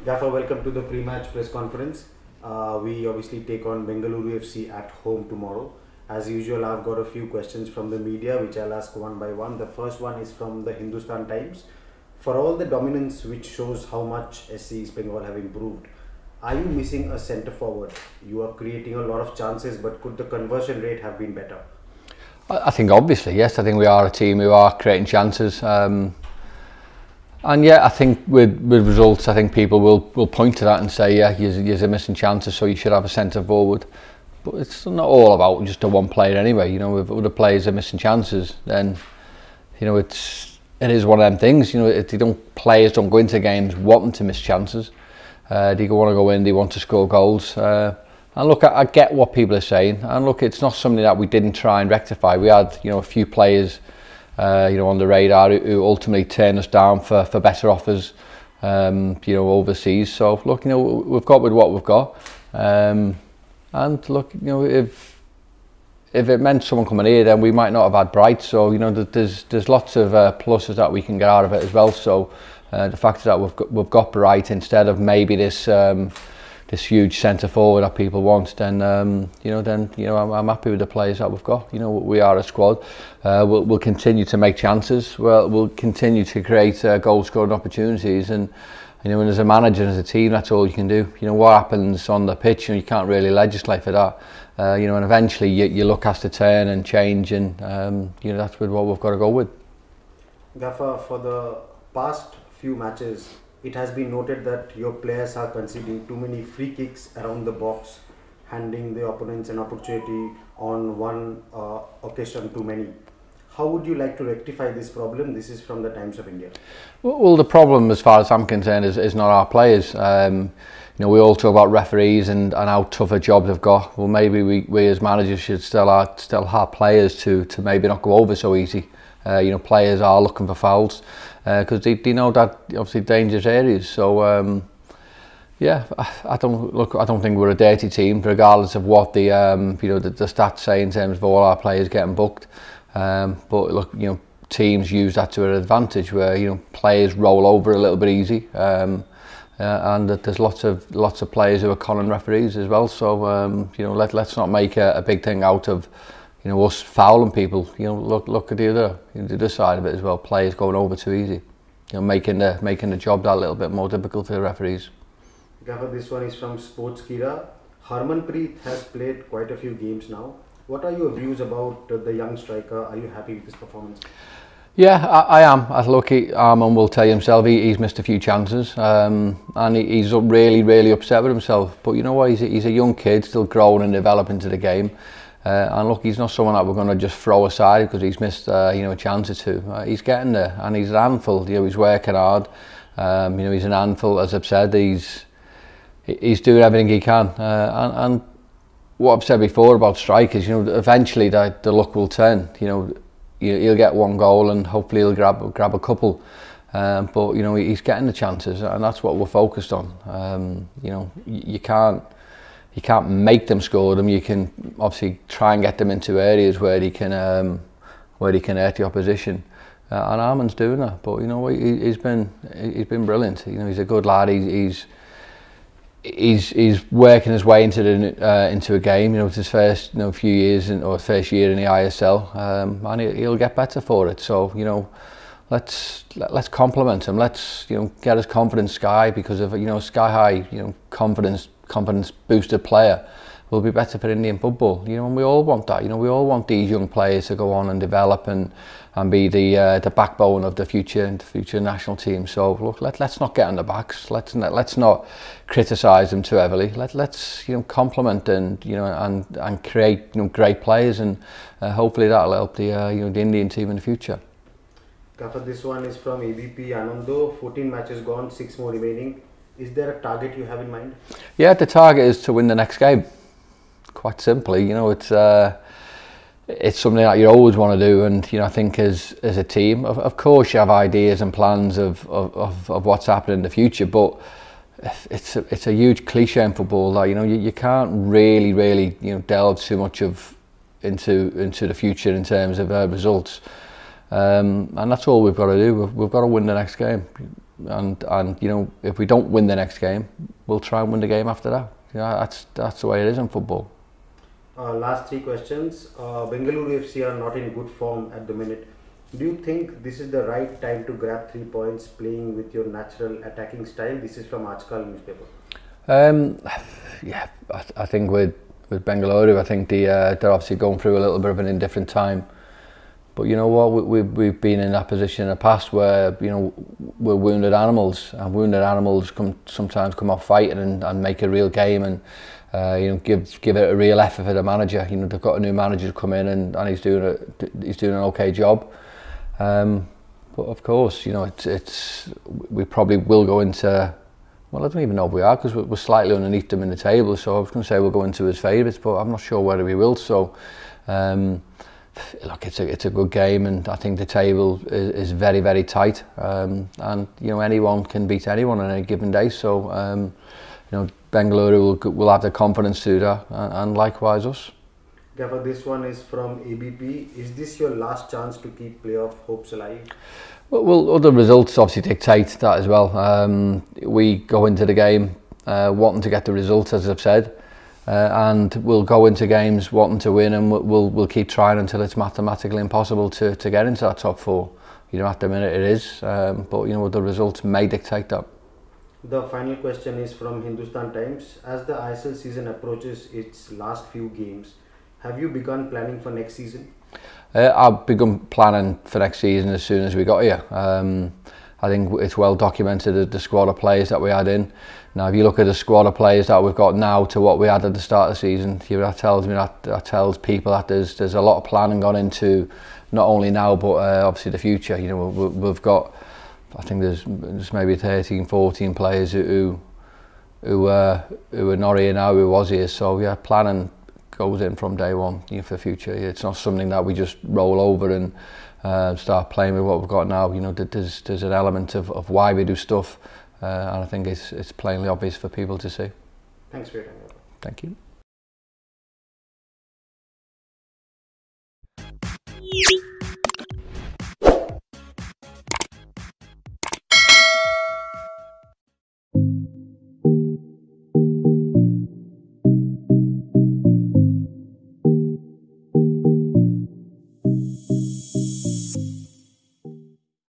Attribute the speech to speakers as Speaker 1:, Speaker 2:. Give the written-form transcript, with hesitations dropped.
Speaker 1: Gaffer, welcome to the pre-match press conference. We obviously take on Bengaluru FC at home tomorrow. As usual, I've got a few questions from the media which I'll ask one by one. The first one is from the Hindustan Times. For all the dominance which shows how much SC East Bengal have improved, are you missing a centre forward? You are creating a lot of chances, but could the conversion rate have been better?
Speaker 2: I think obviously, yes. I think we are a team who are creating chances. And yeah, I think with results, I think people will point to that and say, yeah, you're missing chances, so you should have a centre forward. But it's not all about just a one player anyway. You know, if other players are missing chances, then you know it is one of them things. You know, players don't go into games wanting to miss chances. They want to go in, they want to score goals. And look, I get what people are saying. And look, it's not something that we didn't try and rectify. We had, you know, a few players, you know, on the radar who ultimately turned us down for better offers, you know, overseas. So look, you know, we've got with what we've got, and look, you know, if it meant someone coming here, then we might not have had Bright. So you know, there's lots of pluses that we can get out of it as well. So the fact that we've got Bright instead of maybe this huge centre forward that people want, then I'm happy with the players that we've got. You know, we are a squad. We'll continue to make chances. We'll continue to create goal scoring opportunities, and you know, and as a manager and as a team, that's all you can do. You know, what happens on the pitch, you can't really legislate for that. You know, and eventually your luck has to turn and change, and you know, that's what we've got to go with.
Speaker 1: Gaffer, for the past few matches, it has been noted that your players are conceding too many free kicks around the box, handing the opponents an opportunity on one occasion too many. How would you like to rectify this problem? This is from the Times of India.
Speaker 2: Well, the problem, as far as I'm concerned, is not our players. You know, we all talk about referees and how tough a job they've got. Well, maybe we as managers should still have players to maybe not go over so easy. You know, players are looking for fouls because they know that obviously dangerous areas. So yeah, I don't think we're a dirty team, regardless of what the you know, the stats say in terms of all our players getting booked. But look, you know, teams use that to their advantage, where you know, players roll over a little bit easy, and that there's lots of players who are conning referees as well. So you know, let's not make a big thing out of, you know, us fouling people. You know, look at the other side of it as well. Players going over too easy, you know, making the job that little bit more difficult for the referees.
Speaker 1: Gaffer, this one is from Sports Kira. Preeth has played quite a few games now. What are your views about the young striker? Are you happy with his performance?
Speaker 2: Yeah, I am. Look, Arman will tell you himself, he's missed a few chances, and he's really upset with himself. But you know what? He's a young kid, still growing and developing to the game. And look, he's not someone that we're going to just throw aside because he's missed you know, a chance or two. He's getting there, and he's an handful. You know, he's working hard. You know, he's an handful. As I've said, he's doing everything he can. And what I've said before about strikers, you know, eventually the luck will turn. You know, he'll get one goal and hopefully he'll grab a couple. But you know, he's getting the chances, and that's what we're focused on. You know, you can't make them score them. You can obviously try and get them into areas where he can hurt the opposition. And Arman's doing that. But you know, he's been brilliant. You know, he's a good lad. He's working his way into a game. You know, it's his first few years or first year in the ISL, and he'll get better for it. So you know, let's compliment him. Let's get his confidence sky, because of sky high confidence boosted player will be better for Indian football. You know, and we all want that. You know, we all want these young players to go on and develop and be the backbone of the future national team. So look, let's not get on the backs. Let's not criticise them too heavily. Let's compliment and create great players, and hopefully that'll help the the Indian team in the future.
Speaker 1: Gaffer, this one is from ABP Anando. 14 matches gone, 6 more remaining. Is there a target you have in mind?
Speaker 2: Yeah, the target is to win the next game. Quite simply, it's something that you always want to do, and I think as a team, of course, you have ideas and plans of what's happening in the future, but it's a huge cliche in football that you can't really delve too much into the future in terms of results, and that's all we've got to do. We've got to win the next game. and you know, if we don't win the next game, we'll try and win the game after that. Yeah, that's the way it is in football.
Speaker 1: Last three questions. Bengaluru FC are not in good form at the minute. Do you think this is the right time to grab 3 points playing with your natural attacking style? This is from Ajkal newspaper.
Speaker 2: Yeah, I think with Bengaluru, I think they're obviously going through a little bit of an indifferent time. But you know what, we've been in that position in the past where, you know, we're wounded animals, and wounded animals sometimes come off fighting and make a real game, and you know, give it a real effort for the manager. You know, they've got a new manager to come in, and he's doing an okay job. But of course, you know, we probably will go into, well, I don't even know if we are, because we're slightly underneath them in the table. So I was going to say we'll go into as favourites, but I'm not sure whether we will. So. Look, it's a good game, and I think the table is very, very tight, and you know, anyone can beat anyone on any given day. So you know, Bengaluru will have the confidence to do that, and likewise us.
Speaker 1: Gaffer, this one is from ABP. Is this your last chance to keep playoff hopes alive?
Speaker 2: Well, other results obviously dictate that as well. We go into the game wanting to get the results, as I've said. And we'll go into games wanting to win, and we'll keep trying until it's mathematically impossible to get into that top four. You know, at the minute it is, but you know, the results may dictate that.
Speaker 1: The final question is from Hindustan Times. As the ISL season approaches its last few games, have you begun planning for next season?
Speaker 2: I've begun planning for next season as soon as we got here. I think it's well documented, the squad of players that we had in. Now, if you look at the squad of players that we've got now to what we had at the start of the season, that tells me that tells people that there's a lot of planning gone into not only now but obviously the future. You know, we've got, I think there's maybe 13, 14 players who are not here now, who was here. So yeah, planning goes in from day one, you know, for the future. It's not something that we just roll over and start playing with what we've got now. You know, there's an element of why we do stuff, and I think it's plainly obvious for people to see.
Speaker 1: Thanks for your time.
Speaker 2: Thank you.